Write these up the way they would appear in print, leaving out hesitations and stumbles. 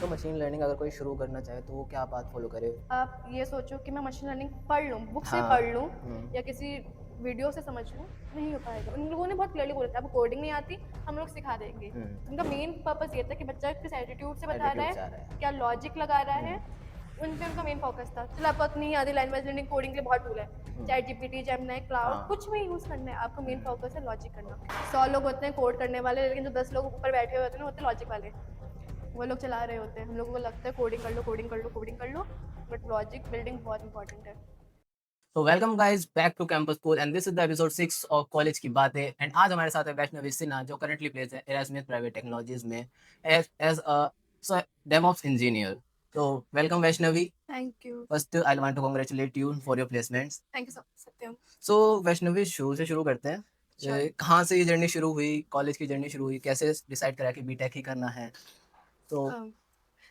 तो machine learning अगर कोई शुरू करना चाहे तो वो क्या पाथ फॉलो करे? आप ये सोचो कि मैं मशीन लर्निंग पढ़ लूँ, बुक से हाँ। पढ़ लूँ हुँ। या किसी वीडियो से समझ लूँ, नहीं हो पाएगा। उन लोगों ने बहुत क्लियरली बोला था, आपको कोडिंग नहीं आती, हम लोग सिखा देंगे। हुँ। तो उनका मेन पर्पस ये था कि बच्चा किस एटीट्यूड से बता रहा एटीट्यूड से आ रहा है, है। क्या लॉजिक लगा रहा हुँ। है, उन पे उनका मेन फोकस था। चलो आपको नहीं आती लैंग्वेज लर्निंग, कोडिंग के लिए बहुत टूल है, हुँ। चैट जीपीटी, जेमिनी, क्लाउड, हाँ। कुछ भी यूज़ करना है, आपका मेन हुँ। फोकस है लॉजिक करना। 100 लोग होते हैं कोड करने वाले, लेकिन जो 10 लोग ऊपर बैठे हुए होते हैं ना, होते हैं लॉजिक वाले। वो लोग चला रहे होते हैं, हम लोगों को लगता है कोडिंग कर लो, कोडिंग कर लो, कोडिंग कर लो, बट लॉजिक बिल्डिंग बहुत इंपॉर्टेंट है। तो welcome guys back to campus cool and this is the episode 6 of college की बातें। एंड आज हमारे साथ है वैष्णवी सिन्हा जो करंटली प्लेस है एरास्मिथ प्राइवेट टेक्नोलॉजीज में एज अ डेवऑप्स इंजीनियर। तो welcome Vaishnavi. Thank you. First I want to congratulate you for your placements. Thank you so Satyam. So Vaishnavi शुरू से शुरू करते हैं। श्योर। कहाँ से ये जर्नी शुरू हुई, कॉलेज की जर्नी शुरू हुई, कैसे डिसाइड करा कि बीटेक ही करना है? तो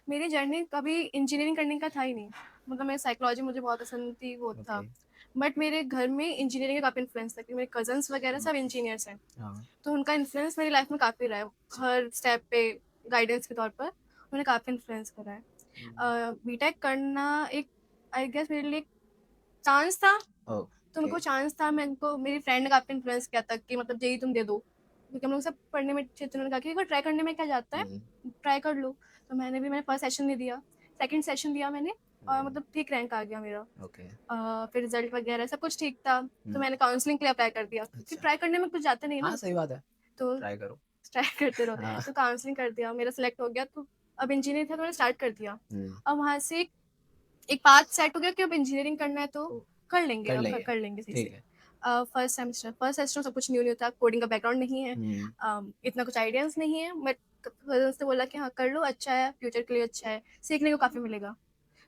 मेरी जर्नी कभी इंजीनियरिंग करने का था ही नहीं। मतलब मैं साइकोलॉजी मुझे बहुत पसंद थी, वो था। ओके। बट मेरे घर में इंजीनियरिंग का काफ़ी इन्फ्लुएंस था, क्योंकि मेरे कजन्स वगैरह सब इंजीनियर्स हैं। हाँ। तो उनका इन्फ्लुएंस मेरी लाइफ में काफ़ी रहा है, हर स्टेप पे गाइडेंस के तौर पर उन्होंने काफ़ी इन्फ्लुएंस करा है। बीटेक करना एक, आई गेस मेरे लिए चांस था। तो ओके। मेरे को चांस था, मैं इनको, मेरी फ्रेंड ने काफ़ी इन्फ्लुएंस किया था कि मतलब जेई तुम दे दो, क्योंकि हम लोग सब पढ़ने में अच्छे थे। उन्होंने कहा कि एक बार ट्राई करने में क्या जाता है, ट्राई कर लो। तो मैंने फर्स्ट सेशन नहीं दिया, सेकंड सेशन दिया मैंने, और मतलब ठीक रैंक आ गया मेरा। ओके। फिर रिजल्ट वगैरह सब कुछ ठीक था, तो मैंने काउंसलिंग के लिए अप्लाई कर दिया, क्योंकि अच्छा। ट्राई करने में कुछ जाता नहीं है हाँ, ना। सही बात है। तो ट्राई करो। ट्राई करते रहो। हाँ। तो काउंसलिंग कर दिया, मेरा सेलेक्ट हो गया। तो अब इंजीनियर था तो मैंने स्टार्ट कर दिया। हुँ। अब वहाँ से एक पाथ सेट हो गया कि अब इंजीनियरिंग करना है तो कर लेंगे, कर अब लेंगे। कर लेंगे सही ठीक से। है। फर्स्ट सेमेस्टर सब कुछ न्यू न्यू था, कोडिंग का बैकग्राउंड नहीं है, हुँ। इतना कुछ आइडियाज नहीं है, बट कजन्स ने बोला कि हाँ कर लो, अच्छा है, फ्यूचर के लिए अच्छा है, सीखने को काफ़ी मिलेगा।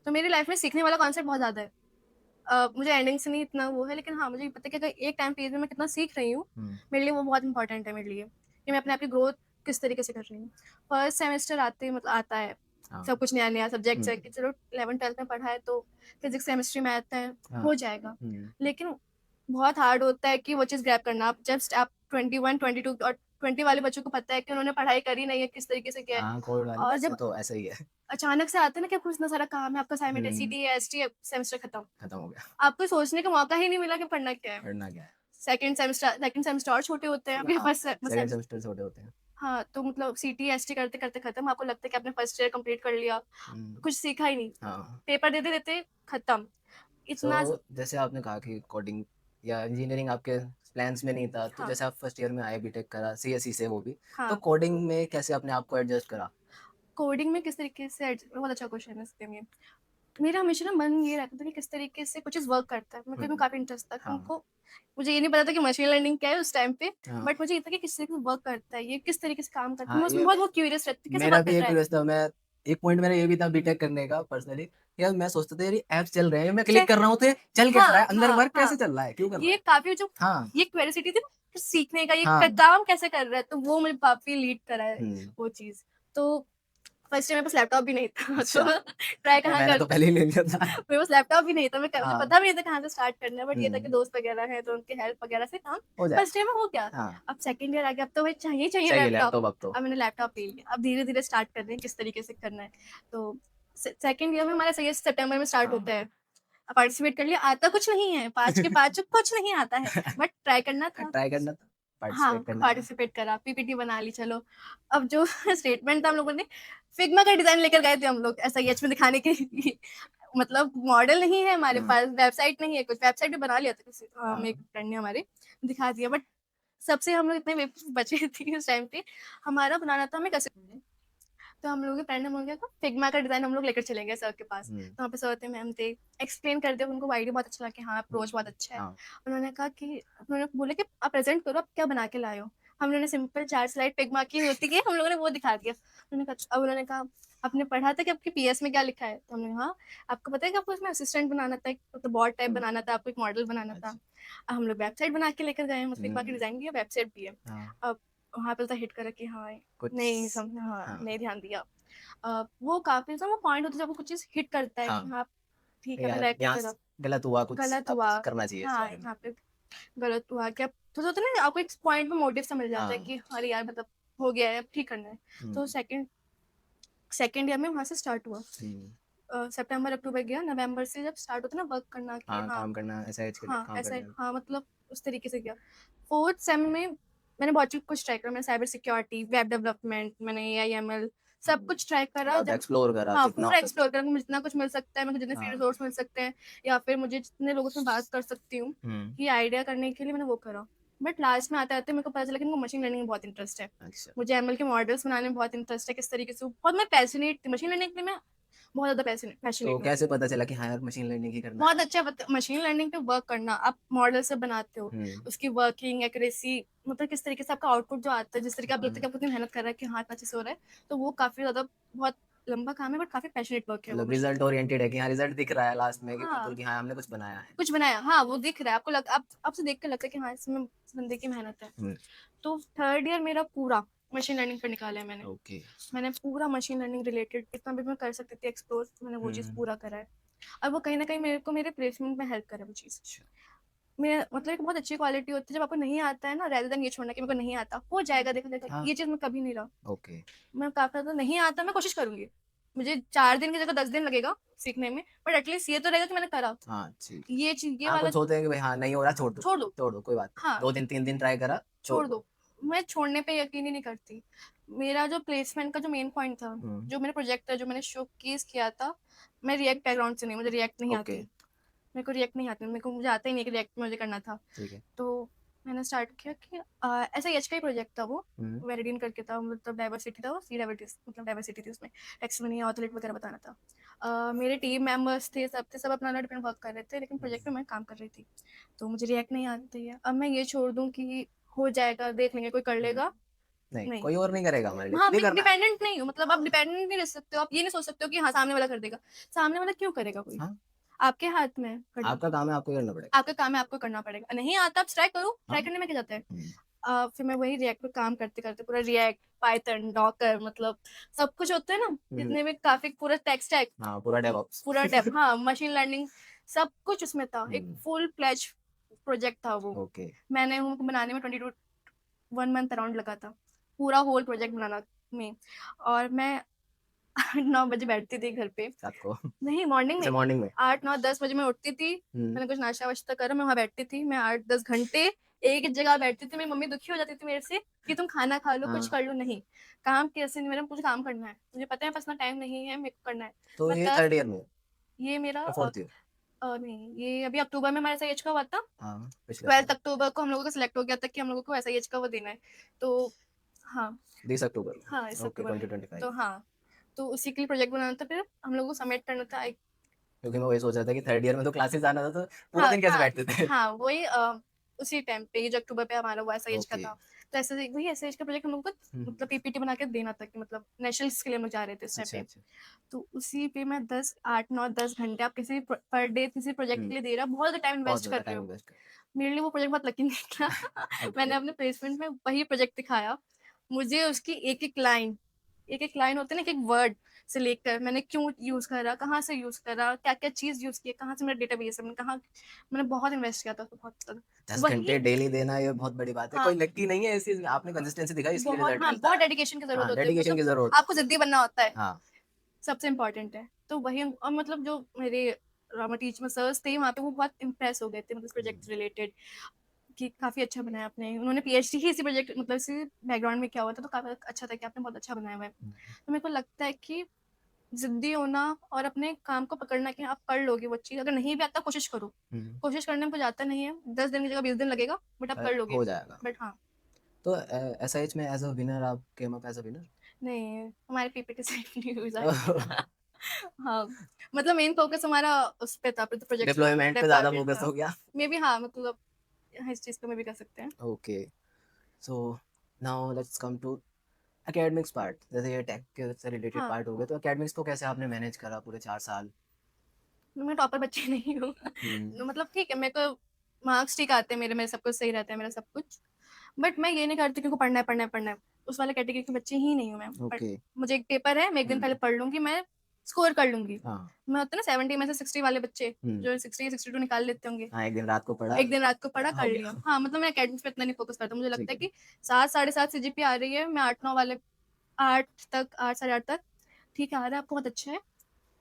तो मेरी लाइफ में सीखने वाला कॉन्सेप्ट बहुत ज़्यादा है। मुझे एंडिंग से नहीं इतना वो है, लेकिन हाँ मुझे ये पता है कि अगर एक टाइम पीरियड में मैं कितना सीख रही हूँ, हुँ। मेरे लिए वो बहुत इंपॉर्टेंट है मेरे लिए, कि मैं अपने आप की ग्रोथ किस तरीके से कर रही हूँ। फर्स्ट सेमेस्टर आते ही मतलब आता है, हाँ। सब कुछ नया नया सब्जेक्ट्स है, हुँ। कि चलो 11th 12th में पढ़ा है तो फिजिक्स केमिस्ट्री मैथ है, हाँ। हो जाएगा। हुँ। लेकिन बहुत हार्ड होता है कि वो चीज़ ग्रैब करना। आप जस्ट आप 21 22 और 20 वाले बच्चों को पता है कि उन्होंने पढ़ाई करी नहीं है, किस तरीके से किया है। हाँ, कोविड वाले और बच्चे जब तो ऐसा ही है। अचानक से आते हैं ना कि आपको इतना सारा काम है, आपका असाइनमेंट है, हुँ। सीटी है, एसटी है, सेमेस्टर खत्म, खत्म हो गया। आपको सोचने का मौका ही नहीं मिला कि पढ़ना क्या है। पढ़ना क्या है? सेकंड सेमेस्टर और छोटे होते हैं, अभी हाँ, फर्स्ट सेकंड सेम। सेमेस्टर छोटे होते हैं। हाँ, तो मतलब सीटी, एसटी करते-करते खत्म, आपको लगता है कि आपने फर्स्ट ईयर कंप्लीट कर लिया, हुँ। कुछ सीखा ही नहीं, हाँ। पेपर देते-देते खत्म। सो इतना ज़ जैसे आपने कहा कि कोडिंग या इंजीनियरिंग आपके प्लान्स में नहीं था, तो हाँ, जैसे आप फर्स्ट ईयर में आए बीटेक करा, सीएसई से वो भी, तो हाँ। कोडिंग में कैसे अपने आप को एडजस्ट करा? कोडिंग में किस तरीके से बहुत अच्छा क्वेश्चन है इसके लिए। मेरा हमेशा ना मन ये रहता था कि किस तरीके से कुछ चीज़ वर्क करता है, मेरे को हुँ। काफ़ी इंटरेस्ट था कि हाँ। उनको, मुझे ये नहीं पता था कि मशीन लर्निंग क्या है उस टाइम पे, हाँ। बट मुझे ये था कि किस तरीके से वर्क करता है, ये किस तरीके से काम करता है, हाँ, मैं उसमें ये बहुत बहुत क्यूरियस रहती थी, कैसे मेरा वर्क भी कर एक रहा है। क्यूरियस था। मैं एक पॉइंट मेरा ये भी था बीटेक करने का पर्सनली, यार मैं सोचता था यार ये ऐप्स चल रहे हैं, मैं क्लिक चेक। कर रहा हूँ तो ये चल कैसे रहा है? हाँ, अंदर हाँ, वर्क कैसे हाँ। चल रहा है? क्यों कर रहा ये है? काफ़ी जो हाँ। ये क्यूरियोसिटी थी ना, कि सीखने का, ये हाँ। काम कैसे कर रहा है, तो वो मुझे काफ़ी लीड करा है हुँ। वो चीज़। तो फर्स्ट ईयर मेरे पास लैपटॉप भी नहीं था तो अच्छा। ट्राई कहाँ मैंने कर तो पहले ही ले लिया था। मेरे पास लैपटॉप भी नहीं था, मुझे हाँ। पता भी नहीं था कहाँ से स्टार्ट करना है, बट ये था कि हुँ। दोस्त वगैरह हैं तो उनकी हेल्प वगैरह से काम हो फर्स्ट जाएगा। ईयर में हो गया। हाँ। अब सेकंड ईयर आ गया, अब तो भाई चाहिए ही चाहिए चाहिए लैपटॉप। लैपटॉप अब तो। अब मैंने लैपटॉप ले लिया, अब धीरे-धीरे स्टार्ट कर रहे हैं किस तरीके से करना है। तो सेकंड ईयर में हमारा सीएस सितंबर में स्टार्ट हाँ। होता है। पार्टिसिपेट कर लिया, आता कुछ नहीं है, 5 के 5 कुछ नहीं आता है, बट ट्राई करना था। ट्राई करना था, हाँ, पार्टिसिपेट करना था। पार्टिसिपेट करा, पीपीटी बना ली चलो। अब जो स्टेटमेंट था हम लोगों ने, फिग्मा का डिज़ाइन लेकर गए थे हम लोग एसआईएच में दिखाने के लिए। मतलब मॉडल नहीं है हमारे हुँ। पास, वेबसाइट नहीं है कुछ, वेबसाइट भी बना लिया था किसी हाँ। मेरे फ्रेंड ने हमारे, दिखा दिया, बट सबसे हम लोग इतने बेवकूफ़ बचे थे उस टाइम पे, हमारा बनाना था हमें कैसे, तो हम लोगों के फ्रेंड ने बोला क्या फिग्मा का डिज़ाइन हम लोग लेकर चले गए सर के पास। हुँ। तो वहाँ पे सर थे, मैम थे, एक्सप्लेन कर दिया, उनको आइडिया बहुत अच्छा लगा कि हाँ, अप्रोच बहुत अच्छा है। हाँ। उन्होंने कहा कि, उन्होंने बोला कि आप प्रेज़ेंट करो, आप क्या बना के लाए हो? हम लोगों ने सिंपल 4 स्लाइड फिग्मा की होती है, हम लोगों ने वो दिखा दिया। उन्होंने कहा, अब उन्होंने कहा, आपने पढ़ा था कि आपके पीएस में क्या लिखा है? तो हमने हाँ, आपको पता है कि आपको इसमें असिस्टेंट बनाना था, एक तो बॉट टाइप हुँ। बनाना था, आपको एक मॉडल बनाना था। अच्छा। हम लोग वेबसाइट बना के लेकर गए हैं, मतलब फिग्मा की हुँ। डिज़ाइन भी है, वेबसाइट भी है। हाँ। अब वहाँ पे तो हिट करा कि हाँ, नहीं कुछ। समझा, हाँ, हाँ। नहीं ध्यान दिया। वो काफ़ी सा वो पॉइंट होता है जब वो कुछ चीज़ हिट करता है कि हाँ। हाँ, ठीक है, मैं यार लाइक यहाँ करा, गलत हुआ कुछ, गलत अब हुआ। करना चाहिए इस हाँ, बारे में। यहाँ पे गलत हुआ क्या, तो होता है ना आपको एक पॉइंट पे मोटिव सा मिल जाता है हाँ। कि अरे यार मतलब हो गया है, अब ठीक करना है। हुँ। तो सेकंड सेकंड ईयर में वहाँ से स्टार्ट हुआ। हम्म, सितंबर अक्टूबर गया, नवंबर से जब स्टार्ट होता है ना वर्क करना कि हाँ, हाँ काम करना, एसआईएच के लिए हाँ काम ऐसा करने में। हाँ मतलब उस तरीके से गया। फोर्थ सेम में मैंने बहुत कुछ ट्राई करा। मैंने साइबर सिक्योरिटी, वेब डेवलपमेंट, मैंने AI ML सब कुछ ट्राई करा। मतलब जब एक्सप्लोर करा हाँ जितना पूरा हो एक्सप्लोर करा, मुझे जितना कुछ मिल सकता है, मुझे जितने फ्री हाँ, रिसोर्स मिल सकते हैं, या फिर मुझे जितने लोगों से बात कर सकती हूँ हम्म, ये आइडिया करने के लिए मैंने वो करा। बट लास्ट में आते आते मेरे को पता चला कि मेरे को मशीन लर्निंग में बहुत इंटरेस्ट है। अच्छा। मुझे ML के मॉडल्स बनाने में बहुत इंटरेस्ट है, किस तरीके से बहुत मैं पैशनेट थी मशीन लर्निंग के लिए। मैं बहुत ज्यादा तो पैशनेट हूँ। कैसे पता चला कि हाँ यार मशीन लर्निंग ही करना बहुत है? अच्छा मशीन लर्निंग पे वर्क करना, आप मॉडल से बनाते हो, हम्म, उसकी वर्किंग एक्यूरेसी, मतलब किस तरीके से आपका आउटपुट जो आता है, जिस तरीके आप देखते हम्म, हैं कि आप उतनी मेहनत कर रहे हैं कि हाँ इतना अच्छे से हो रहा है, तो वो काफी ज्यादा बहुत लंबा काम है, बट काफी पैशनेट वर्क है वो मतलब मशीन। रिजल्ट ओरिएंटेड है कि हाँ रिजल्ट दिख रहा है लास्ट में कि बिल्कुल हाँ कि हाँ हमने कुछ बनाया है। कुछ बनाया, हाँ वो दिख रहा है आपको, आप आपसे देख कर लगता है कि हाँ इसमें इस बंदे की मेहनत है। हम्म, तो थर्ड ईयर मेरा पूरा मशीन लर्निंग पर निकाला है मैंने। ओके। मैंने पूरा मशीन लर्निंग रिलेटेड इतना भी मैं कर सकती थी एक्सप्लोर, मैंने वो चीज़ हम्म, पूरा करा है। और वो कहीं ना कहीं मेरे को मेरे प्लेसमेंट में हेल्प करे वो चीज़। अच्छा, मैं मतलब एक बहुत अच्छी क्वालिटी होती है जब आपको नहीं आता है ना, रेदर देन ये छोड़ना कि मेरे को नहीं आता, हो जाएगा, देखा देखा हाँ, ये चीज़ मैं कभी नहीं रहा। ओके, मैं काफी ज्यादा नहीं आता, मैं कोशिश करूंगी, मुझे 4 दिन की जगह 10 दिन लगेगा सीखने में, बट एटलीस्ट ये तो रहेगा कि मैंने करा। हाँ ठीक है। ये चीज ये हाँ वाला कुछ होते हैं कि भाई हाँ नहीं हो रहा, छोड़ दो, छोड़ दो। छोड़ दो, कोई बात नहीं, हाँ 2 दिन 3 दिन ट्राई करा, छोड़ छोड़ दो। दो। मैं छोड़ने पे यकीन ही नहीं करती। मेरा जो प्लेसमेंट का जो मेन पॉइंट था, हम्म, जो मेरे प्रोजेक्ट था, जो मैंने शो केस किया था, मैं रिएक्ट बैकग्राउंड से नहीं, मुझे रिएक्ट नहीं ओके, आती। मेरे को रिएक्ट नहीं आती, मेरे को मुझे आता ही नहीं कि रिएक्ट मुझे करना था। ठीक है। तो मैंने स्टार्ट किया कि ऐसा एच का ही प्रोजेक्ट था वो, हम्म, वेरिडिन करके था, मतलब डाइवर्सिटी था वो, सी डाइवर्सिटी, मतलब डाइवर्सिटी थी उसमें, टैक्सोनॉमी ऑथोरिटी वगैरह बताना था। मेरे टीम मेंबर्स थे, सब अपना अपना डिफरेंट वर्क कर रहे थे, लेकिन प्रोजेक्ट में मैं काम कर रही थी। तो मुझे रिएक्ट नहीं आती है। अब मैं ये छोड़ दूँ कि हो जाएगा, देख लेंगे, कोई कर हम्म, लेगा, नहीं नहीं। कोई और नहीं करेगा हमारे लिए, हाँ खुद ही करना है। डिपेंडेंट नहीं हो, मतलब आप डिपेंडेंट नहीं रह सकते हो, आप ये नहीं सोच सकते हो कि हाँ सामने वाला कर देगा। सामने वाला क्यों करेगा कोई, हाँ, आपके हाथ में है करना। आपका काम है, आपको करना पड़ेगा। आपका काम है, आपको करना पड़ेगा, नहीं आता आप ट्राई करो, हाँ, ट्राई करने में क्या जाता है। हम्म, फिर मैं वही रिएक्ट पे काम करते करते पूरा रिएक्ट, पाइथन, डॉकर, मतलब सब कुछ होता है ना, हम्म, जितने भी काफी पूरा टेक स्टैक, हाँ पूरा डेवऑप्स। पूरा डेव, हाँ मशीन लर्निंग, सब कुछ उसमें था। एक हम्म, फुल प्लेज प्रोजेक्ट था वो। ओके, मैंने वो बनाने में 1 मंथ अराउंड लगा था, पूरा होल प्रोजेक्ट बनाना में। और मैं 9 बजे बैठती थी घर पे, रात को? नहीं मॉर्निंग अच्छा में, मॉर्निंग में। 8 9 10 बजे मैं उठती थी। हम्म, मैंने कुछ नाश्ता वाश्ता करा, मैं वहां बैठती थी, मैं 8 10 घंटे एक ही जगह बैठती थी। मेरी मम्मी दुखी हो जाती थी मेरे से कि तुम खाना खा लो, कुछ हाँ, कर लो, नहीं काम कैसे नहीं, मेरा मुझे काम करना है, मुझे पता है पर्सनल टाइम नहीं है, मेरे को करना है। तो मैं ये दस थर्ड ईयर में ये मेरा या फोर्थ ईयर? नहीं, ये अभी अक्टूबर में हमारा एच का हुआ था। हाँ पिछले 12 साल, अक्टूबर को हम लोगों को सिलेक्ट हो गया था कि हम लोगों को एच का वो देना है। तो हाँ 20 अक्टूबर हाँ इस में, ओके अक्टूबर में। 2025। तो हाँ, तो उसी के लिए प्रोजेक्ट बनाना था, फिर हम लोगों को सबमिट करना था। क्योंकि मैं वही सोच रहा था कि थर्ड ईयर में तो क्लासेस आना था, तो पूरा हाँ दिन कैसे हाँ बैठते थे? हाँ वही उसी टाइम पे ये जो अक्टूबर पे हमारा हुआ एसआईएच का ओके, था। तो ऐसे वही एसआईएच का प्रोजेक्ट हम लोग को मतलब पीपीटी बना के देना था कि मतलब नेशनल्स के लिए हम लोग जा रहे थे इस टाइम अच्छा पे। अच्छा, तो उसी पे मैं 10 8 9 10 घंटे आप किसी पर डे किसी प्रोजेक्ट के हम्म, लिए दे रहा, बहुत ज्यादा टाइम बहुत इन्वेस्ट कर ज़्यादा रहे टाइम हो। वेस्ट कर। मेरे लिए वो प्रोजेक्ट बहुत लकी नहीं था। मैंने ओके, अपने प्लेसमेंट में वही प्रोजेक्ट दिखाया, मुझे उसकी एक एक लाइन होती है ना, एक एक वर्ड से लेकर मैंने क्यों यूज करा, कहाँ से यूज करा, क्या क्या चीज यूज की, कहाँ से मेरा डेटाबेस है, मैंने कहा, मैंने बहुत इन्वेस्ट किया था उसमें, बहुत ज्यादा। 10 घंटे वही डेली देना ये बहुत बड़ी बात है, हाँ कोई लकी नहीं है इस चीज में, आपने कंसिस्टेंसी दिखाई इसलिए बहुत, रिजल्ट हाँ मिलता बहुत है। डेडिकेशन की जरूरत हाँ होती है, डेडिकेशन मतलब की जरूरत है। आपको जिद्दी बनना होता है, हाँ, सबसे इम्पोर्टेंट है। तो वही, और मतलब जो मेरे ड्रामा टीच में सर्स थे वहाँ पे, वो बहुत इम्प्रेस हो गए थे मतलब प्रोजेक्ट रिलेटेड, कि काफी अच्छा बनाया आपने। उन्होंने पीएचडी ही इसी प्रोजेक्ट मतलब इसी बैकग्राउंड में किया हुआ था, तो काफी अच्छा था कि आपने बहुत अच्छा बनाया हुआ है। तो मेरे को लगता है कि जिद्दी होना और अपने काम को पकड़ना कि आप कर लोगे वो चीज, अगर नहीं भी आता कोशिश करो। हम्म, कोशिश करने में कुछ आता नहीं है, 10 दिन की जगह 20 दिन लगेगा, बट आप कर लोगे। हो जाएगा। बट हाँ, तो एसआईएच में एज अ विनर आप came up as a winner? नहीं हमारे पीपीटी साइड नहीं हुई जाती। हाँ मतलब मेन फोकस हमारा उस पे था, प्रोजेक्ट पे था, डिप्लॉयमेंट पे ज्यादा डिप्लॉयमेंट फोकस था। हो गया। मे बी हाँ मतलब हाँ, इस चीज को मैं भी कर सकते हैं। Okay, so now let's come to academics part. जैसे ये टेक के से रिलेटेड हाँ पार्ट हो गए, तो एकेडमिक्स को कैसे आपने मैनेज करा पूरे 4 साल? मैं टॉपर बच्ची नहीं हूँ। हम्म, तो मतलब ठीक है, मेरे को मार्क्स ठीक आते हैं, मेरे मेरे सब कुछ सही रहता है मेरा सब कुछ। बट मैं ये नहीं करती कि पढ़ना है पढ़ना है पढ़ना है, उस वाले कैटेगरी की बच्ची ही नहीं हूँ मैं। बट ओके, मुझे एक पेपर है, मैं एक दिन पहले पढ़ लूंगी, मैं स्कोर कर लूंगी। हाँ, मैं होता है ना 70 में से 60 वाले बच्चे हम्म, जो 60 62 निकाल लेते होंगे, हाँ एक दिन रात को पढ़ा, एक दिन रात को पढ़ा हो कर लिया। गया। हाँ मतलब मैं अकेडमिक्स पे इतना नहीं फोकस करता, मुझे ठीक लगता है है, कि 7 साढ़े 7 सीजीपी आ रही है, मैं 8 9 वाले 8 तक 8 साढ़े 8 तक ठीक है आ रहा है आपको बहुत अच्छा है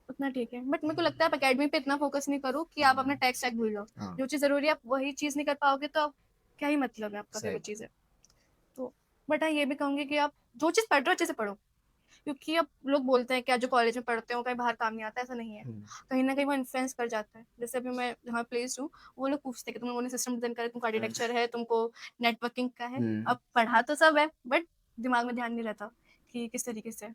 उतना ठीक है, बट मेरे को लगता है आप एकेडमी पे इतना फोकस नहीं करो कि आप अपना टेक्स्ट टैग भूल जाओ। हाँ जो चीज़ ज़रूरी है आप वही चीज़ नहीं कर पाओगे तो आप क्या ही मतलब है आपका, फिर वो सही चीज़ है। तो बट हाँ ये भी कहूँगी कि आप जो चीज़ पढ़ रहे हो अच्छे से पढ़ो, क्योंकि अब लोग बोलते हैं कि आज जो कॉलेज में पढ़ते हो कहीं बाहर काम नहीं आता, ऐसा नहीं है। कहीं न कहीं वो इन्फ्लुएंस कर जाता है। जैसे अभी मैं जहाँ प्लेस्ड हूँ, वो लोग पूछते हैं कि तुम लोगों ने सिस्टम डिज़ाइन करा है, तुमको आर्किटेक्चर है, तुमको नेटवर्किंग का है। अब पढ़ा तो सब है, बट दिमाग में ध्यान नहीं रहता कि किस तरीके से।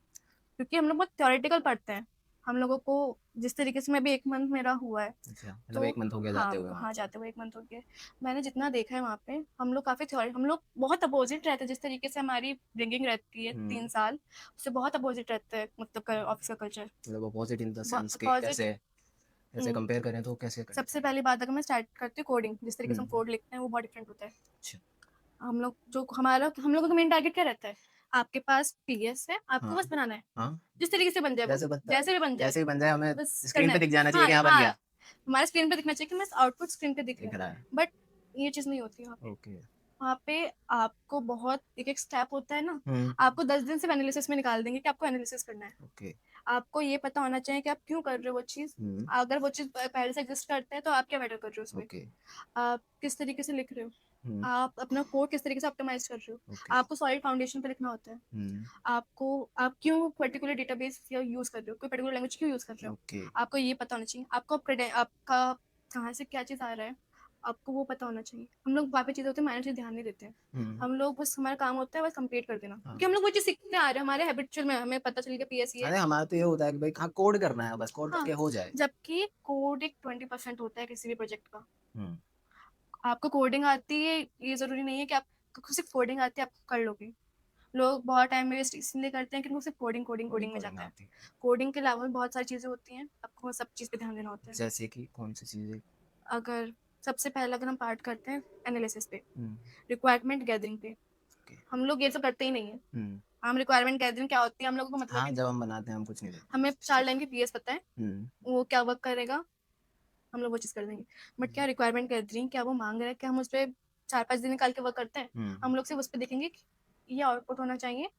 क्योंकि हम लोग बहुत थ्योरेटिकल पढ़ते हैं। हम लोगों को जिस तरीके से मैं भी 1 मंथ मेरा हुआ है, अच्छा मतलब तो 1 मंथ हो गया जाते हुए हाँ, वहाँ हाँ, पे। जाते हुए 1 मंथ हो गया है। मैंने जितना देखा है वहाँ पे, हम लोग काफ़ी थ्योरी हम लोग बहुत अपोज़िट रहते हैं, जिस तरीके से हमारी ब्रिंगिंग रहती है 3 साल, उससे बहुत अपोज़िट रहता है मतलब क ऑफ़िस का कल्चर। मतलब अपोजिट इन द ब सेंस कि अपोज़िट कैसे ऐसे हुँ, कंपेयर करें तो कैसे करें? सबसे पहली बात अगर मैं स्टार्ट करती हूँ कोडिंग, जिस तरीके से हम हुँ, कोड लिखते हैं, वो बहुत डिफरेंट होता है। अच्छा, हम लोगों का मेन टारगेट क्या रहता है? आपके पास पीएस है, आपको हाँ, बस बनाना है। हाँ, जिस तरीके से बन जाए वो, जैसे बनता जैसे भी बन जाए, जैसे ही बन जाए हमें बस स्क्रीन करना पे है। दिख जाना चाहिए हाँ, कि हाँ, बन हाँ, गया, हमारे स्क्रीन पे दिखना चाहिए कि बस आउटपुट स्क्रीन पे दिख रहा दिख है। रहा है। बट ये चीज़ नहीं होती वहाँ पे। ओके, वहाँ पे आपको बहुत एक-एक स्टेप होता है ना, हुँ, आपको 10 दिन सिर्फ एनालिसिस में निकाल देंगे कि आपको एनालिसिस करना है। ओके, आपको ये पता होना चाहिए कि आप क्यों कर रहे हो वो चीज़। हुँ, अगर वो चीज़ पहले से एग्ज़िस्ट करता है तो आप क्या मैटर कर रहे हो उसमें। ओके, आप किस तरीके से लिख रहे हो, हुँ, आप अपना कोड किस तरीके से ऑप्टिमाइज़ कर रहे हो। ओके, आपको सॉलिड फाउंडेशन पे लिखना होता है। हुँ, आपको आप क्यों पर्टिकुलर डेटाबेस या यूज़ कर रहे हो, कोई पर्टिकुलर लैंग्वेज क्यों यूज़ कर रहे हो, ओके, आपको ये पता होना चाहिए। आपका कहाँ से क्या चीज़ आ रहा है, आपको वो पता होना चाहिए। हम लोग काफ़ी चीज़ें होती हैं, माइनर चीज़ ध्यान नहीं देते हैं। हुँ, हम लोग बस हमारा काम होता है बस कंप्लीट कर देना, हाँ। क्योंकि हम लोग वो चीज़ सीखते आ रहे हैं, हमारे हैबिचुअल में हमें पता चल गया पीएस ये है। अरे हमारा तो ये होता है कि भाई हाँ, कोड करना है बस, कोड हाँ, करके हो जाए। जबकि कोड एक 20% होता है किसी भी प्रोजेक्ट का। हुँ, आपको कोडिंग आती है, ये ज़रूरी नहीं है कि आपको सिर्फ़ कोडिंग आती है, आप कर लोगे। लोग बहुत टाइम वेस्ट इसलिए करते हैं कि उनको सिर्फ कोडिंग कोडिंग कोडिंग कोडिंग में कोडिंग जाता है। आती है। कोडिंग के अलावा भी बहुत सारी चीज़ें होती हैं, आपको सब चीज़ पे ध्यान देना होता है। जैसे कि कौन-सी चीज़ें? अगर सबसे पहले अगर हम पार्ट करते हैं एनालिसिस पे, हुँ, रिक्वायरमेंट गैदरिंग पे, ओके, हम लोग ये सब करते ही नहीं है। हुँ, हम रिक्वायरमेंट गैदरिंग क्या होती है हम लोगों को मतलब हाँ, ही नहीं जब है। हम बनाते हैं हम कुछ नहीं देखते। हमें 4 लाइन की पीएस पता है, हुँ, वो क्या वर्क करेगा, हम लोग वो चीज़ कर देंगे। बट क्या रिक्वायरमेंट गैदरिंग क्या वो माँग रहा है, क्या हम उसपे 4-5 दिन निकाल के वर्क करते हैं? हुँ, हम लोग सिर्फ उस पे देखेंगे कि ये आउटपुट होना चाहिए,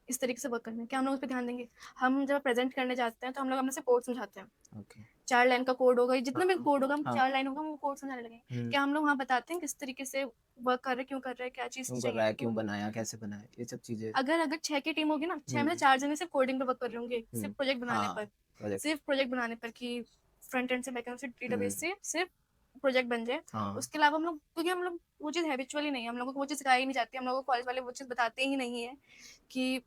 इस तरीके से वर्क करना है, क्या हम लोग उस पे ध्यान देंगे? हम जब प्रेज़ेंट करने जाते हैं तो हम लोग अपने से कोड समझाते हैं। ओके, 4 लाइन का कोड होगा, जितना भी हाँ, कोड होगा, हम हाँ, 4 लाइन होगा, वो कोड समझाने लगेंगे। हुँ, क्या हम लोग वहाँ बताते हैं किस तरीके से वर्क कर रहे हैं, क्यों कर रहे हैं, क्या चीज़ क्यों कर चाहिए? रहा है, वो क्यों बनाया, कैसे बनाया, ये सब चीज़ें। अगर 6 की टीम होगी ना, 6 में हुँ, से 4 जने सिर्फ़ कोडिंग पे वर्क कर रहे होंगे, हुँ, सिर्फ़ प्रोजेक्ट बनाने हाँ, पर। प्रोजेक्ट, सिर्फ़ प्रोजेक्ट बनाने पर कि फ्रंट एंड से, बैक एंड से, हुँ, डेटाबेस से सिर्फ़ प्रोजेक्ट बन जाए। हाँ, उसके अलावा हम लोग क्योंकि हम लोग वो चीज़ हैबिचुअली नहीं है, हम लोगों को वो चीज़ सिखाई ही नहीं जाती, हम लोगों को कॉलेज वाले वो चीज़ बताते ही नहीं है कि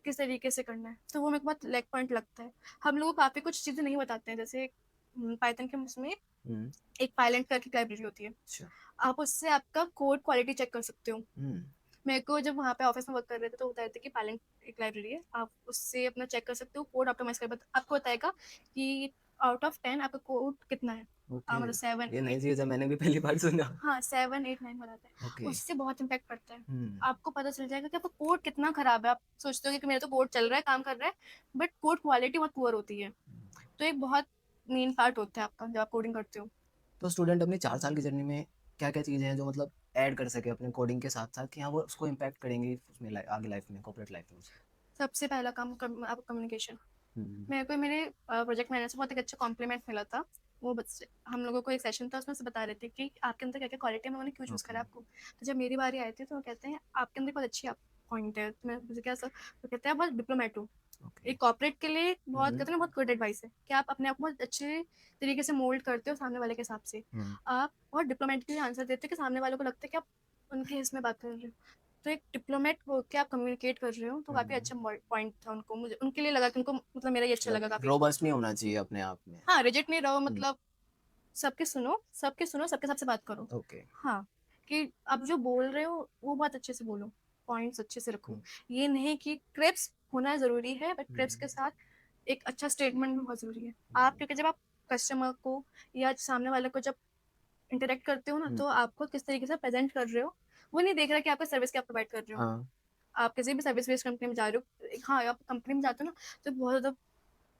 किस तरीके से करना है। तो वो मेरे को बहुत लेग पॉइंट लगता है। हम लोग को काफ़ी कुछ चीज़ें नहीं बताते हैं, जैसे पाइथन के उसमें हुँ, एक पायलट करके लाइब्रेरी होती है। अच्छा, आप उससे आपका कोड क्वालिटी चेक कर सकते हो। हुँ, मेरे को जब वहाँ पे ऑफ़िस में वर्क कर रहे थे तो बता रहे थे कि पायलट एक लाइब्रेरी है। आप उससे अपना चेक कर सकते हो, कोड ऑप्टिमाइज़ कर आपको बताएगा कि आउट ऑफ 10 आपका कोड कितना है। ओके, मतलब 7, ये 8 नई चीज़ है, मैंने भी पहली बार सुना। हाँ, 7, 8, 9 बताता है। ओके, उससे बहुत इम्पैक्ट पड़ता है। हुँ, आपको पता चल जाएगा कि आपका कोड कितना ख़राब है। आप सोचते होगे कि मेरा तो कोड चल रहा है, काम कर रहा है, बट कोड क्वालिटी बहुत पुअर होती है। तो एक बहुत मेन पार्ट होता है आपका जब आप कोडिंग करते हो। तो स्टूडेंट अपनी 4 साल की जर्नी में क्या-क्या चीज़ें हैं जो मतलब ऐड कर सके अपने कोडिंग के साथ-साथ कि हाँ, वो उसको इम्पैक्ट करेंगी उसमें आगे लाइफ़ में, कॉर्पोरेट लाइफ़ में उसकी? सबसे पहला काम आपका कम्युनिकेशन। हुँ, मेरे को मेरे प्रोजेक्ट मैनेजर से बहुत एक अच्छा कॉम्प्लीमेंट मिला था। वो बस हम लोगों को एक सेशन था, उसमें से बता रहे थे कि आपके अंदर क्या-क्या क्वालिटी है, हम लोगों ने क्यों चूज़ ओके, करा आपको। तो जब मेरी बारी आई थी तो वो कहते हैं आपके अंदर बहुत अच्छी आप पॉइंट है। तो मैं मुझे क्या स तो कहते हैं आप बहुत डिप्लोमैट हो। ओके, एक कॉर्पोरेट के लिए बहुत हुँ, कहते हैं ना बहुत गुड एडवाइस है कि आप अपने आप को बहुत अच्छे तरीके से मोल्ड करते हो सामने वाले के हिसाब से। हुँ, आप बहुत डिप्लोमैटिकली आंसर देते हो कि सामने वालों को लगता है कि आप उनके हिस्स में बात कर रहे हो। तो एक डिप्लोमेट होके आप कम्युनिकेट कर रहे हो तो काफ़ी हुँ, अच्छा पॉइंट था उनको, मुझे उनके लिए लगा कि उनको मतलब मेरा ये अच्छा मतलब लगा काफ़ी। रोबस्ट नहीं होना चाहिए अपने आप में। हाँ, रिजिड नहीं रहो, हुँ, मतलब सबके सुनो, सबके हिसाब से बात करो। ओके, हाँ, कि आप जो बोल रहे हो वो बहुत अच्छे से बोलो, पॉइंट्स अच्छे से रखो। हुँ, ये नहीं कि क्रिप्स होना ज़रूरी है, बट क्रिप्स हुँ, के साथ एक अच्छा स्टेटमेंट भी बहुत ज़रूरी है। आप हुँ, क्योंकि जब आप कस्टमर को या सामने वाले को जब इंटरैक्ट करते हो ना, हुँ, तो आपको किस तरीके से प्रेज़ेंट कर रहे हो, वो नहीं देख रहा कि आपका सर्विस क्या प्रोवाइड कर रहे हो। हाँ, आप किसी भी सर्विस बेस्ड कंपनी में जा रहे हो, हाँ, आप कंपनी में जाते हो ना, तो बहुत ज़्यादा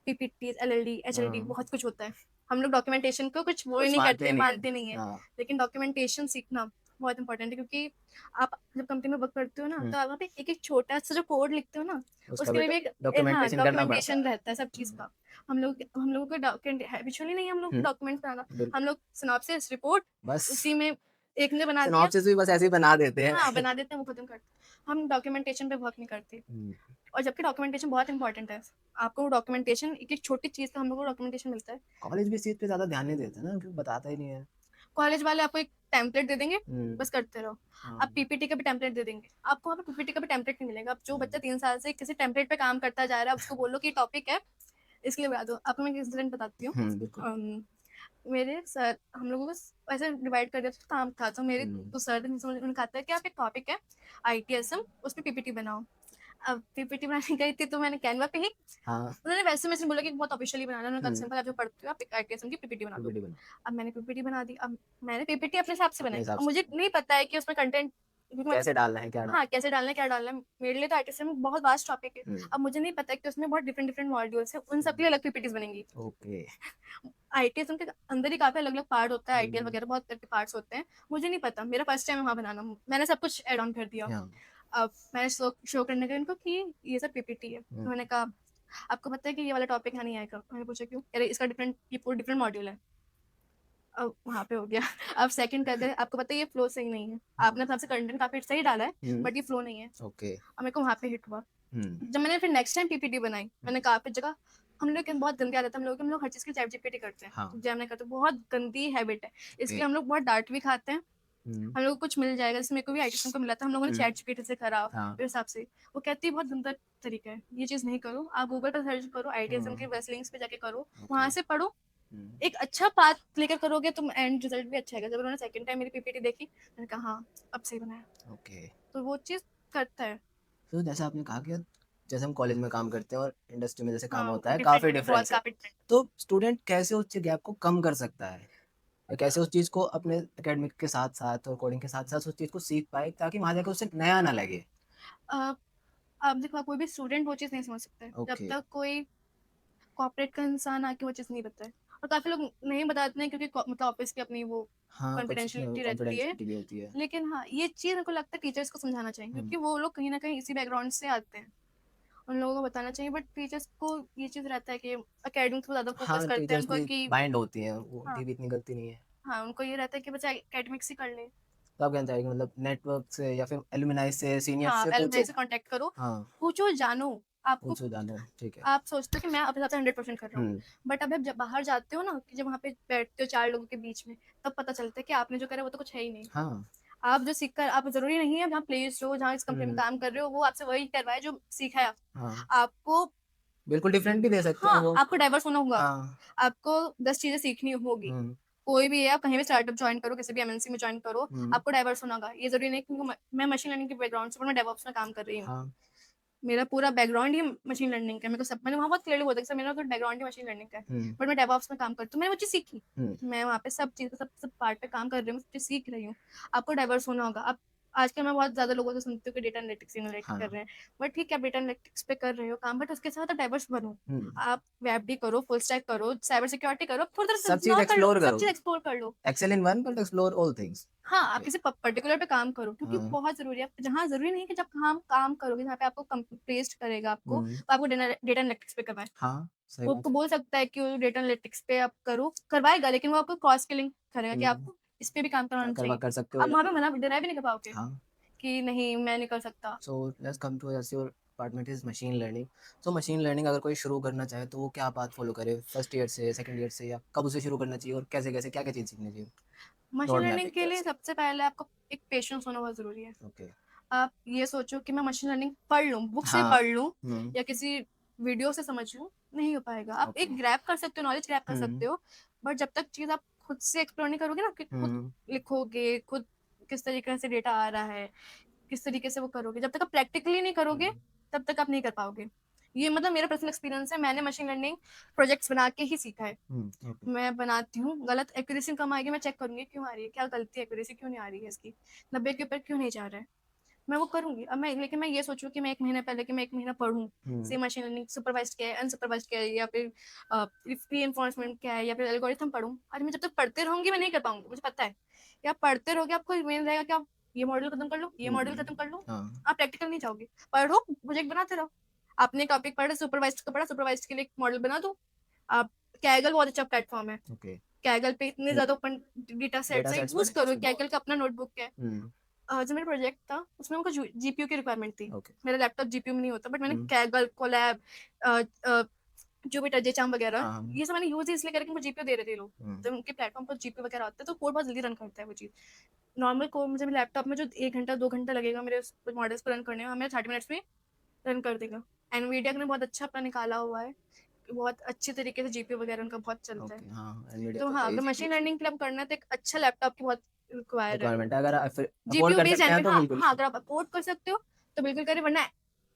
पीपीटीज़, एलएलडी, एचएलडी हाँ, बहुत कुछ होता है। हम लोग डॉक्यूमेंटेशन को कुछ वो ही कुछ नहीं मानते करते, नहीं है। मानते नहीं है। हाँ, लेकिन डॉक्यूमेंटेशन सीखना बहुत इंपॉर्टेंट है, क्योंकि आप जब कंपनी में वर्क करते हो ना, हम्म, तो आप वहाँ पे एक एक छोटा सा जो कोड लिखते हो ना, उसका उसके भी लिए भी एक हाँ डॉक्यूमेंटेशन करना पड़ता डॉक्यूमेंटेशन है। रहता है सब चीज़ का। हम लोगों को डॉक्यूमेंट हैबिचुअली नहीं है हम लोग हम्म, डॉक्यूमेंट बनाना। बिल्कुल। हम लोग सिनॉप्सिस रिपोर्ट बस उसी में एक ने बना दिया, सिनॉप्सिस भी बस ऐसे ही बना देते हाँ हैं। बना देते हैं, वो खत्म करते हैं। हम डॉक्यूमेंटेशन पे वर्क नहीं करते, हम्म, और जबकि डॉक्यूमेंटेशन बहुत इंपॉर्टेंट है। आपको डॉक्यूमेंटेशन एक एक छोटी चीज़ का हम लोग को डॉक्यूमेंटेशन मिलता है। कॉलेज भी इस चीज पे ज्यादा ध्यान नहीं देते ना, क्योंकि बताता ही नहीं है। कॉलेज वाले आपको एक टेम्पलेट दे देंगे, हम्म, बस करते रहो। हाँ, आप पीपीटी का भी टेम्पलेट दे देंगे, आपको वहाँ पे पीपीटी का भी टेम्पलेट नहीं मिलेगा। अब जो हम्म, बच्चा 3 साल से किसी टेम्पलेट पे काम करता जा रहा है, उसको बोलो कि टॉपिक है, इसके लिए बता दो। आपको मैं एक इंसिडेंट बताती हूँ। बिल्कुल। मेरे सर हम लोगों को ऐसे डिवाइड कर दिया था, काम था, तो मेरे हम्म, तो सर ने उन्होंने कहा था कि आप एक टॉपिक है आईटीएसएम, उस पर पीपीटी बनाओ। अब पीपीटी बनाने गई थी, तो मैंने कैनवा पे ही, हाँ, उन्होंने वैसे मुझसे बोला कि बहुत ऑफिशियली बनाना है। उन्होंने कहा हम्म, सिंपल आप जो पढ़ते हो आप एक आईटीएसएम की पीपीटी बना दो। पीपीटी बना अब मैंने पीपीटी बना दी। अब मैंने पीपीटी अपने हिसाब से अपने बनाई, हिसाब अब से, मुझे नहीं पता है कि उसमें कंटेंट, क्योंकि मैं कैसे डालना है क्या डालना हाँ कैसे डालना है क्या डालना है। मेरे लिए तो आईटीएसएम बहुत वास्ट टॉपिक है। है। अब मुझे नहीं पता है कि उसमें बहुत डिफरेंट डिफरेंट मॉड्यूल्स हैं, उन सब के लिए अलग पीपीटीज बनेंगी। ओके। आईटीएस के अंदर ही काफी अलग अलग पार्ट होता है, आईटीएल हम्म, वगैरह बहुत तरह के पार्ट्स होते हैं। मुझे नहीं पता, मेरा फर्स्ट टाइम वहाँ बनाना, मैंने सब कुछ एड ऑन कर दिया। हाँ, अब मैंने शो करने का इनको कि ये सब पीपीटी है, तो हम्म, मैंने कहा आपको पता है कि ये वाला टॉपिक यहाँ नहीं आएगा। मैंने पूछा क्यों, अरे इसका डिफरेंट, ये पूरा डिफरेंट मॉड्यूल है। अब वहाँ पे हो गया। अब सेकंड कर गए, आपको पता है ये फ्लो सही नहीं है, हाँ, आपने अपने से कंटेंट काफी सही डाला है, हम्म, बट ये फ्लो नहीं है। ओके, अब मेरे को वहाँ पे हिट हुआ। हम्म, जब मैंने फिर नेक्स्ट टाइम पीपीटी बनाई, मैंने काफी जगह, हम लोग बहुत गंदी आदत है हम लोग हर चीज की चैट जीपीटी करते हैं, हाँ, जैमना करते हैं, बहुत गंदी हैबिट है। ओके, इसलिए हम लोग बहुत डांट भी खाते हैं। हम्म, हम लोग को कुछ मिल जाएगा, जैसे मेरे को भी आईटी को मिला था, हम लोगों ने हम्म, चैट जीपीटी से करा हाँ, मेरे हिसाब से। वो कहती है बहुत गंदा तरीका है, ये चीज नहीं करो, आप गूगल पर सर्च करो, आईटीएसएम हम्म, के वेस्ट लिंक्स पे जाके करो, ओके, वहां से पढ़ो। हम्म, एक अच्छा पाथ लेकर करोगे तुम, एंड रिजल्ट भी अच्छा आएगा। जब उन्होंने सेकंड टाइम मेरी पीपीटी देखी, मैंने कहा हाँ अब सही बनाया। ओके। तो वो चीज करता है। तो जैसे आपने कहा कि जैसे हम कॉलेज में काम करते हैं और इंडस्ट्री में जैसे काम हाँ होता है, डिफरेंट काफी है, बहुत डिफरेंस है। काफी different। तो स्टूडेंट कैसे उस गैप को कम कर सकता है, या कैसे उस चीज को अपने एकेडमिक के साथ साथ और कोडिंग के साथ साथ उस चीज को सीख पाए, ताकि वहां जाकर उससे नया ना लगे। अब देखो, कोई भी स्टूडेंट वो चीज़ नहीं समझ सकता है जब ओके, तक कोई कॉर्पोरेट का इंसान आके वो चीज़ नहीं बताए। और काफ़ी लोग नहीं बताते हैं, क्योंकि मतलब ऑफिस की अपनी वो हाँ, कुछ कॉन्फिडेंशियलिटी रहती है। कॉन्फिडेंशियलिटी भी होती है। लेकिन हाँ, ये चीज़ मेरे को लगता है टीचर्स को समझाना चाहिए, हम्म, क्योंकि वो लोग कहीं ना कहीं इसी बैकग्राउंड से आते हैं। उन लोगों को बताना चाहिए, बट टीचर्स को ये चीज़ रहता है कि अकेडमिक्स पे ज़्यादा फोकस हाँ, करते हैं टीचर्स उनको भी कि बाइंड होती हैं, वो हाँ उनकी भी इतनी गलती नहीं है। हाँ, उनको ये रहता है कि बच्चा अकेडमिक्स ही कर ले। तो आप कहना चाहेंगे मतलब नेटवर्क से या फिर एलुमनाई से, सीनियर हाँ, से एलुमनाई पूछो। से कांटेक्ट करो, हाँ, पूछो, जानो। आपको पूछो जानो, ठीक है। आप सोचते हो कि मैं अपने हिसाब से 100% कर रहा हूँ, हम्म, बट अब जब बाहर जाते हो ना, कि जब वहाँ पे बैठते हो 4 लोगों के बीच में, तब पता चलता है कि आपने जो करा वो तो कुछ है ही नहीं। हाँ, आप जो सीख कर, आप जरूरी नहीं है जहाँ प्लेस हो, जहाँ इस कंपनी में हम्म, काम कर रहे हो, वो आपसे वही करवाए जो सीखा है। हाँ, आपको बिल्कुल डिफरेंट भी दे सकते हैं हाँ, वो। आपको डाइवर्स होना होगा। हाँ, आपको 10 चीजें सीखनी होगी। हम्म, कोई भी है, आप कहीं भी स्टार्टअप ज्वाइन करो, किसी भी एमएनसी में ज्वाइन करो, हम्म, आपको डाइवर्स होना होगा। ये जरूरी नहीं कि मैं मशीन लर्निंग के बैकग्राउंड से, पर मैं डेवऑप्स में काम कर रही हूँ। हाँ, मेरा पूरा बैकग्राउंड ही मशीन लर्निंग का है। मेरे को सब, मैंने वहाँ बहुत क्लियरली बोला कि सर मेरा तो बैकग्राउंड ही मशीन लर्निंग का है, हम्म, बट मैं डेवऑप्स में काम करती हूँ। मैंने वो चीज़ सीखी, हम्म, मैं वहाँ पे सब चीज़ सब सब पार्ट पे काम कर रही हूँ, सब चीज़ सीख रही हूँ। आपको डाइवर्स होना होगा। आप आजकल मैं बहुत ज्यादा लोगों से सुनती हूँ कि डेटा एनालिटिक्स एनालिटिक्स कर हाँ, रहे हैं, बट ठीक है, डेटा एनालिटिक्स पे कर रहे हो काम, बट उसके साथ डाइवर्स बनो। हम्म, आप वेब भी करो, फुल स्टैक करो, साइबर सिक्योरिटी करो, थोड़ी देर से सब चीज एक्सप्लोर कर लो, एक्सप्लोर सब करो। चीज़ एक्सप्लोर कर लो। Excel in one but explore all things. हाँ, आप ओके, किसी पर्टिकुलर पे काम करो, क्योंकि हाँ, बहुत ज़रूरी है। जहाँ ज़रूरी नहीं है कि जब हम काम करोगे, जहाँ पे आपको प्लेस्ड करेगा आपको, हम्म, तो आपको डेटा एनालिटिक्स पे करवाए। हाँ, सही वो बात आपको है। बोल सकता है कि वो डेटा एनालिटिक्स पे आप करो, करवाएगा, लेकिन वो आपको क्रॉस स्किलिंग करेगा कि हम्म, आपको इस पे भी काम करवाना करवा चाहिए। कर सकते हो आप या वहाँ पे फिर। मना डिनाई भी नहीं कर पाओगे हाँ, कि नहीं मैं नहीं कर सकता। So let's come to as your department is machine learning. So machine learning अगर कोई शुरू करना चाहे तो वो क्या पाथ फॉलो करे, फर्स्ट ईयर से, सेकंड ईयर से, या कब उसे शुरू करना चाहिए, और कैसे कैसे क्या क्या चीज़ सीखनी चाहिए। मशीन रोड मैप लर्निंग एक के तरह लिए से। सबसे पहले आपको एक पेशेंस होना बहुत ज़रूरी है। ओके, आप ये सोचो कि मैं मशीन लर्निंग पढ़ लूँ, बुक से हाँ, पढ़ लूँ हम्म, या किसी वीडियो से समझ लूँ, नहीं हो पाएगा। आप ओके, एक ग्रैब कर सकते हो, नॉलेज ग्रैब कर हम्म, सकते हो, बट जब तक चीज़ आप खुद से एक्सप्लोर नहीं करोगे ना, कि खुद हम्म, लिखोगे, खुद किस तरीके से डेटा आ रहा है, किस तरीके से वो करोगे, जब तक आप प्रैक्टिकली नहीं करोगे, हम्म, तब तक आप नहीं कर पाओगे। ये मतलब मेरा पर्सनल एक्सपीरियंस है, मैंने मशीन लर्निंग प्रोजेक्ट्स बना के ही सीखा है। ओके, मैं बनाती हूँ, गलत एक्यूरेसी कम आएगी, मैं चेक करूंगी क्यों आ रही है, क्या गलती एक्यूरेसी क्यों नहीं आ रही है इसकी, 90 के ऊपर क्यों नहीं जा रहा है। मैं वो करूँगी। अब मैं लेकिन मैं ये सोचूँ कि मैं 1 महीने पहले कि मैं 1 महीना पढ़ूँ, हुँ, से मशीन लर्निंग सुपरवाइज़्ड क्या है, अनसुपरवाइज़्ड क्या है या फिर रीइंफोर्समेंट क्या है या फिर एल्गोरिथम पढ़ूँ। अरे मैं जब तक पढ़ते रहूँगी मैं नहीं कर पाऊँगी, मुझे पता है। कि आप पढ़ते रहोगे आपको मेन रहेगा कि आप ये मॉड्यूल खत्म कर लो, ये मॉड्यूल हुँ, खत्म कर लो, हाँ, आप प्रैक्टिकल नहीं जाओगे। पढ़ो, प्रोजेक्ट बनाते रहो। आपने टॉपिक पढ़ा, सुपरवाइज़्ड का पढ़ा, सुपरवाइज़्ड के लिए एक मॉडल बना दो। आप कैगल बहुत अच्छा प्लेटफ़ॉर्म है। ओके। कैगल पे इतने हुँ, ज़्यादा ओपन डेटा डेटा सेट्स हैं, सेट्स यूज़ बड़े करो। अच्छे कैगल का अपना नोटबुक है। हुँ, जो मेरा प्रोजेक्ट था उसमें हमको जीपीयू की रिक्वायरमेंट थी। ओके। मेरा लैपटॉप जीपीयू में नहीं होता बट मैंने हुँ, कैगल, कोलैब, जुपिटर, जेचाम वगैरह हाँ, हाँ, ये सब मैंने यूज़ ही इसलिए करा कि मुझे जीपीयू दे रहे थे ये लोग। हुँ, जब उनके प्लेटफ़ॉर्म पर जीपीयू वगैरह आते हैं तो कोड बहुत जल्दी रन करता है वो चीज़। नॉर्मल कोड मुझे मेरे लैपटॉप में जो 1 घंटा 2 घंटा लगेगा मेरे उस मॉडल्स को रन करने में, हमें 30 मिनट्स में रन कर देगा। एनवीडिया ने बहुत अच्छा अपना निकाला हुआ है। बहुत अच्छे तरीके से जीपीयू वगैरह उनका बहुत चलता है। ओके, हाँ, एनवीडिया तो तो हाँ, है ही अगर जीपीयू मशीन की लर्निंग के लिए हम करना है तो एक अच्छा लैपटॉप की बहुत रिक्वायर है। रिक्वायरमेंट है, अगर फिर अफ़ोर्ड जीपीयू कर बेस्ड सकते हैं एनवी तो हाँ, बिल्कुल। हाँ, अगर आप अफ़ोर्ड कर सकते हो तो बिल्कुल करें वरना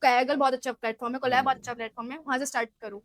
कैगल बहुत अच्छा प्लेटफ़ॉर्म है, कोलैब बहुत हुँ, अच्छा प्लेटफ़ॉर्म है, वहाँ से स्टार्ट करो।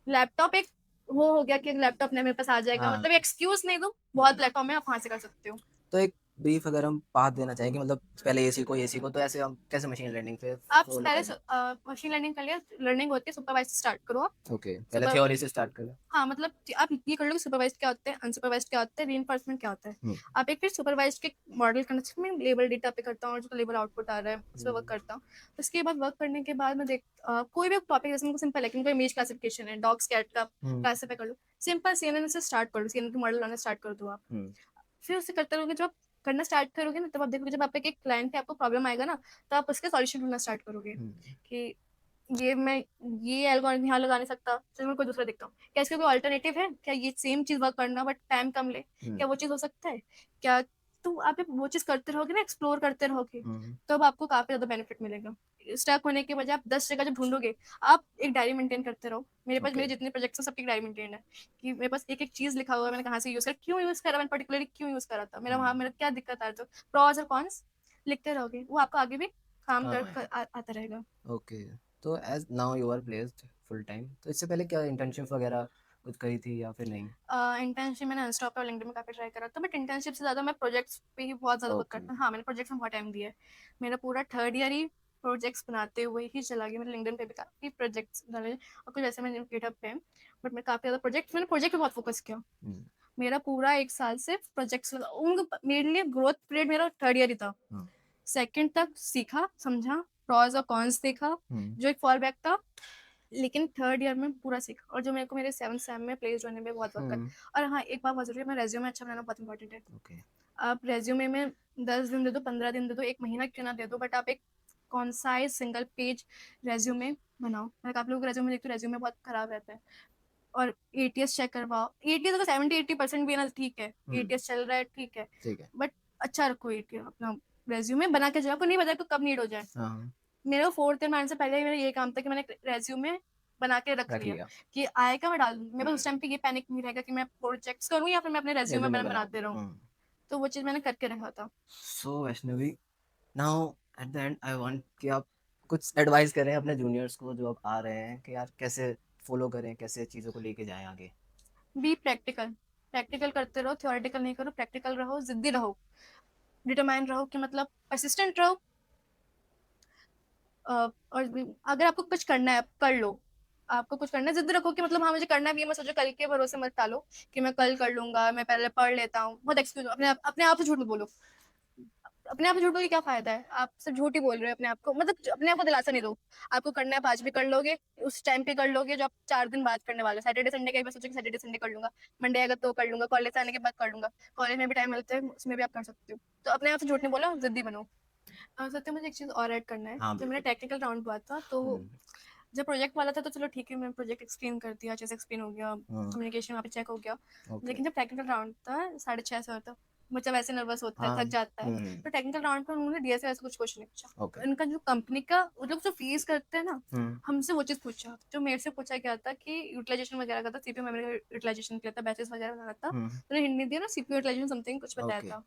लैपटॉप एक वो हो गया कि लैपटॉप नहीं मेरे पास आ जाएगा हाँ, मतलब एक्सक्यूज़ नहीं दूँ, बहुत हुँ। प्लेटफ़ॉर्म है आप वहाँ से कर सकते हो। तो एक ब्रीफ अगर हम पाथ देना चाहें कि मतलब पहले ये सीखो तो ऐसे हम कैसे मशीन लर्निंग पे आप फ़ॉलो पहले करें? मशीन लर्निंग कर लिया, लर्निंग होती है सुपरवाइज़ से स्टार्ट करो आप। ओके, पहले सुपर थ्योरी से स्टार्ट करें। हाँ, मतलब आप ये कर लो कि सुपरवाइज़्ड क्या होते हैं, अनसुपरवाइज़्ड क्या होता है, रीइंफोर्समेंट क्या होता है। हुँ, आप एक फिर सुपरवाइज़्ड के मॉडल करना चाहिए मैं लेबल डेटा पे करता हूँ और जो लेबल आउटपुट आ रहा है, उस पे वर्क हुँ, करता हूँ। उसके बाद वर्क करने के बाद मैं कोई भी टॉपिक जैसे मेरे को सिंपल है कि मेरे को इमेज क्लासिफिकेशन है, डॉग्स, कैट का हुँ, क्लासिफाई कर लो। सिंपल सीएनएन से स्टार्ट कर लो, सीएनएन के मॉडल बनाना स्टार्ट कर दो आप। हुँ, फिर उससे करते रहोगे, जब आप करना स्टार्ट करोगे ना, तब आप देखोगे जब आप एक क्लाइंट पे आपको प्रॉब्लम आएगा ना, तो आप उसके सॉल्यूशन ढूँढना स्टार्ट करोगे हुँ, कि ये मैं ये एल्गोरिथम यहाँ लगा नहीं सकता, चलो मैं कोई दूसरा देखता हूँ। क्या इसका कोई अल्टरनेटिव है? क्या ये सेम चीज़ वर्क करना बट टाइम कम ले? हुँ, क्या वो चीज़ हो सकता है? क्या तो आप जब वो चीज़ करते रहोगे ना, एक्सप्लोर करते रहोगे, हुँ, तब आपको काफ़ी ज़्यादा बेनिफिट मिलेगा। स्टक होने के बजाय आप 10 जगह जब ढूँढोगे, आप एक डायरी मेंटेन करते रहो। मेरे पास ओके, मेरे जितने प्रोजेक्ट्स हैं सबकी डायरी मेंटेन है, कि मेरे पास एक-एक चीज़ लिखा हुआ है, मैंने कहाँ से यूज़ करा, क्यों यूज़ करा मैंने पर्टिकुलरली क्यों यूज़ करा था, हुँ, मेरा क्या दिक्कत आ रही थी, प्रोस और कॉन्स लिखते रहोगे, वो आपको आगे भी काम काम आएगा। आता रहेगा। ओके, तो as now you are placed full time, तो इससे पहले क्या इंटर्नशिप वगैरह कुछ करी थी या फिर नहीं? इंटर्नशिप मैंने इंस्टा पे और लिंक्डइन में काफ़ी ट्राई करा था बट इंटर्नशिप से ज़्यादा मैं प्रोजेक्ट्स पे ही बहुत ज़्यादा वर्क ओके, करता हूँ। हाँ, मैंने प्रोजेक्ट्स में बहुत टाइम दिया है। मेरा पूरा थर्ड ईयर ही प्रोजेक्ट्स बनाते हुए ही चला गया। मैंने लिंक्डइन पे भी काफ़ी प्रोजेक्ट्स डाले और कुछ ऐसे मैंने गिटहब पे बट मैं काफ़ी ज़्यादा प्रोजेक्ट पे बहुत फोकस किया। हुँ, मेरा पूरा 1 साल सिर्फ प्रोजेक्ट्स मेरे लिए ग्रोथ पीरियड मेरा थर्ड ईयर ही था। हाँ, सेकंड तक सीखा, समझा, प्रोस और कॉन्स देखा, हुँ, जो एक फॉल बैक था लेकिन थर्ड ईयर में पूरा सीखा और जो मेरे को मेरे 7th सेम में प्लेस्ड होने में बहुत वर्क हुँ, करा। और हाँ, एक बात बहुत ज़रूरी है, अपना रेज़्यूमे अच्छा बनाना बहुत इम्पोर्टेंट है। ओके, आप रेज़्यूमे में 10 दिन दे दो, 15 दिन दे दो, 1 महीना क्यों ना दे दो बट आप एक कॉन्साइज़ सिंगल पेज रेज़्यूमे बनाओ। मैं काफ़ी लोगों के रेज़्यूमे देखती हूँ, रेज़्यूमे बहुत खराब रहता है और एटीएस चेक करवाओ। एटीएस अगर 70-80% भी है ना ठीक है, हुँ, एटीएस चल रहा है ठीक है, ठीक है। बट अच्छा रखो एटीएस अपना रेज़्यूमे बना के जाओ, आपको नहीं पता आपको कब नीड हो जाए। हाँ, हाँ, मेरा 4th ईयर में आने से पहले मेरा ये काम था कि मैंने एक रेज़्यूमे बना के रख रख लिया लिया, कि आएगा मैं डाल दूँगी। मेरे पास उस टाइम पे ये पैनिक नहीं रहेगा कि मैं प्रोजेक्ट्स करूँ या फिर मैं अपने रेज़्यूमे रिज़्यूमे बनाओ। बनाते रहूँ। हुँ, तो वो चीज़ मैंने करके रखा था। So Vaishnavi, now at the end I want कि आप कुछ एडवाइस करें अपने जूनियर्स को जो अब आ रहे हैं कि यार कैसे फॉलो करें, कैसे चीज़ों को लेके जाएँ आगे? बी प्रैक्टिकल, प्रैक्टिकल करते रहो, थ्योरेटिकल नहीं करो, प्रैक्टिकल रहो, ज़िद्दी रहो, डिटरमाइंड रहो कि मतलब पर्सिस्टेंट रहो। और भी अगर आपको कुछ करना है, आप कर लो। आपको कुछ करना है, ज़िद रखो कि मतलब हाँ, मुझे करना भी है, मत सोचो कल के भरोसे मत टालो कि मैं कल कर लूँगा, मैं पहले पढ़ लेता हूँ। बहुत एक्सक्यूज़ अपने आप से झूठ मत बोलो। अपने आप से झूठ बोल के क्या फ़ायदा है? आप सिर्फ़ झूठ ही बोल रहे हो अपने आप को। मतलब अपने आप को दिलासा नहीं दो। आपको करना है आप आज भी कर लोगे, उस टाइम पे कर लोगे जो आप 4 दिन बाद करने वाले हो। सैटरडे संडे का भी सोचो कि सैटरडे संडे कर लूँगा, मंडे आएगा तो कर लूँगा, कॉलेज से आने के बाद कर लूँगा। कॉलेज में भी टाइम मिलता है, उसमें भी आप कर सकते हो। तो अपने आप से झूठ नहीं बोलो, ज़िद्दी बनो। सत्य मुझे एक चीज़ और ऐड करना है। हाँ, जब मेरा बिल्कुल। टेक्निकल राउंड हुआ था तो हुँ, जब प्रोजेक्ट वाला था तो चलो ठीक है, मैंने प्रोजेक्ट एक्सप्लेन कर दिया, अच्छे से एक्सप्लेन हो गया, हुँ, कम्युनिकेशन वहाँ पे चेक हो गया। ओके। लेकिन जब टेक्निकल राउंड था 6:30 से होता, बच्चा वैसे नर्वस होता है, हाँ, थक जाता है। हुँ, तो टेक्निकल राउंड पे उन्होंने डीएस वैसे कुछ क्वेश्चन नहीं पूछा। ओके। उनका जो कंपनी का वो लोग जो फीस करते हैं ना, हुँ, हमसे वो चीज़ पूछा। जो मेरे से पूछा गया था कि यूटिलाइज़ेशन वगैरह का था, सीपीयू मेमोरी का यूटिलाइज़ेशन के लिए था, बैचेस वगैरह बनाना था। हुँ, तो हिंट नहीं दिया ना सीपीयू यूटिलाइज़ेशन समथिंग कुछ बताया ओके। था।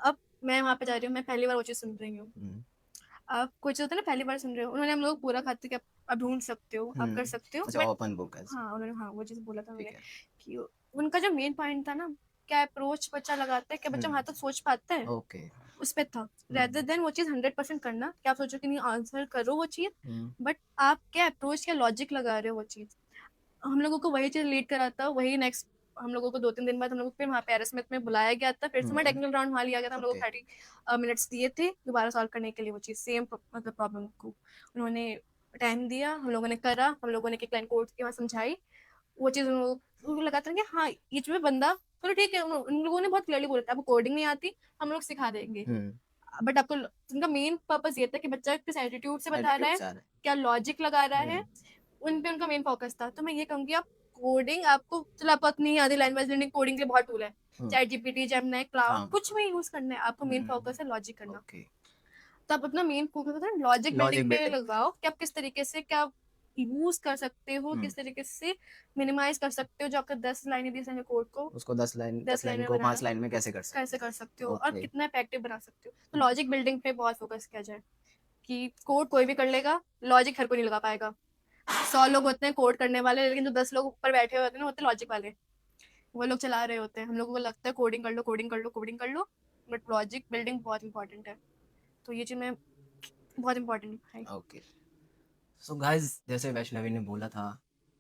अब मैं वहाँ पे जा रही हूँ, मैं पहली बार वो चीज़ सुन रही हूँ। हुँ, आप कुछ होता है ना पहली बार सुन रहे हो, उन्होंने हम लोग पूरा खाते कि आप ढूँढ सकते हो, आप कर हुँ, सकते हो अच्छा बट ओपन बुक ऐसे, हाँ, उन्होंने हाँ, वो चीज़ बोला था ठीक उन्होंने है। कि उनका जो मेन पॉइंट था ना, क्या अप्रोच बच्चा लगाता है, क्या बच्चा वहाँ तक सोच पाता है, ओके। उस पे था। रेदर देन वो चीज़ 100% करना कि आप सोचो कि नहीं आंसर करो वो चीज़, हुँ, बट आप क्या अप्रोच, क्या लॉजिक लगा रहे हो वो चीज़। हम लोगों को वही चीज़ लीड करा था, वही नेक्स्ट हम लोगों को 2-3 दिन बाद हम लोगों को फिर वहाँ पे एरस्मिथ में बुलाया गया था, फिर से वहाँ हुँ, टेक्निकल राउंड वहाँ लिया गया था, हम लोगों ओके। को 30 मिनट्स दिए थे दोबारा सॉल्व करने के लिए वो चीज़, सेम मतलब प्रॉब्लम को। उन्होंने टाइम दिया, हम लोगों ने करा, हम लोगों ने एक लाइन कोड की वहाँ समझाई, वो चीज़ उनको लगा था कि हाँ, ये जो है बंदा चलो ठीक है, उन लोगों ने बहुत क्लियरली बोला था, आपको कोडिंग नहीं आती, हम लोग सिखा देंगे। हुँ, बट आपको उनका मेन पर्पस ये था कि बच्चा किस एटीट्यूड से बता रहा एटीट्यूड है, से आ रहा है। क्या लॉजिक लगा रहा हुँ, है, उन पे उनका मेन फोकस था। तो मैं ये कहूँगी आप कोडिंग आपको चलो आपको नहीं आती, लैंग्वेज लर्निंग कोडिंग के लिए बहुत टूल है, हुँ, चैट जीपीटी, जेमिनी, क्लाउड, हाँ, कुछ भी यूज करना है, आपको मेन हुँ, फोकस है लॉजिक करना। ओके। तो आप अपना मेन फोकस है लॉजिक बिल्डिंग लॉजिक पे बिल्डिंग, लगाओ कि आप किस तरीके से क्या यूज कर सकते हो, हुँ, किस तरीके से मिनिमाइज कर सकते हो जो आपका 10 लाइनें 20 लाइनें कोड को उसको 10 10 लाइन लाइनें को बनाना 5 लाइन में कैसे कर सकते कैसे हैं? कर सकते हो और ओके। कितना इफेक्टिव बना सकते हो। तो लॉजिक बिल्डिंग पे बहुत फोकस किया जाए कि कोड कोई भी कर लेगा, लॉजिक हर कोई नहीं लगा पाएगा। 100 लोग होते हैं कोड करने वाले, लेकिन जो 10 लोग ऊपर बैठे हुए होते हैं ना, होते लॉजिक वाले, वो लोग चला रहे होते हैं। हम लोगों को लगता है कोडिंग कर लो, कोडिंग कर लो, कोडिंग कर लो, बट लॉजिक बिल्डिंग बहुत इंपॉर्टेंट है। तो ये चीज़ मैं बहुत इंपॉर्टेंट है। ओके। सो गाइस, जैसे वैष्णवी ने बोला था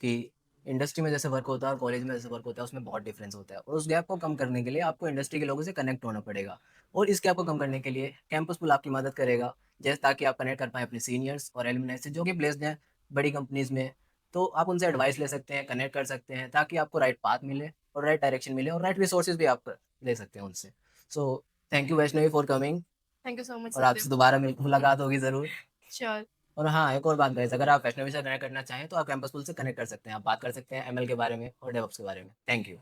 कि इंडस्ट्री में जैसे वर्क होता है और कॉलेज में जैसे वर्क होता है उसमें बहुत डिफरेंस होता है और उस गैप को कम करने के लिए आपको इंडस्ट्री के लोगों से कनेक्ट होना पड़ेगा और इस गैप को कम करने के लिए कैंपस पुल आपकी मदद करेगा, जैसे ताकि आप कनेक्ट कर पाएँ अपने सीनियर्स और एलुमनाई से जो कि प्लेस्ड हैं बड़ी कंपनीज़ में। तो आप उनसे एडवाइस ले सकते हैं, कनेक्ट कर सकते हैं ताकि आपको राइट पाथ मिले और राइट डायरेक्शन मिले और राइट रिसोर्सेज़ भी आप ले सकते हैं उनसे। So thank you Vaishnavi for coming thank you so much और सत्यम। आपसे दोबारा मुलाकात होगी ज़रूर। श्योर। और हाँ, एक और बात गाइस, अगर आप वैष्णवी से कनेक्ट करना चाहें तो आप कैंपस पुल से कनेक्ट कर सकते हैं। आप बात कर सकते हैं एमएल के बारे में और डेवऑप्स के बारे में। Thank you.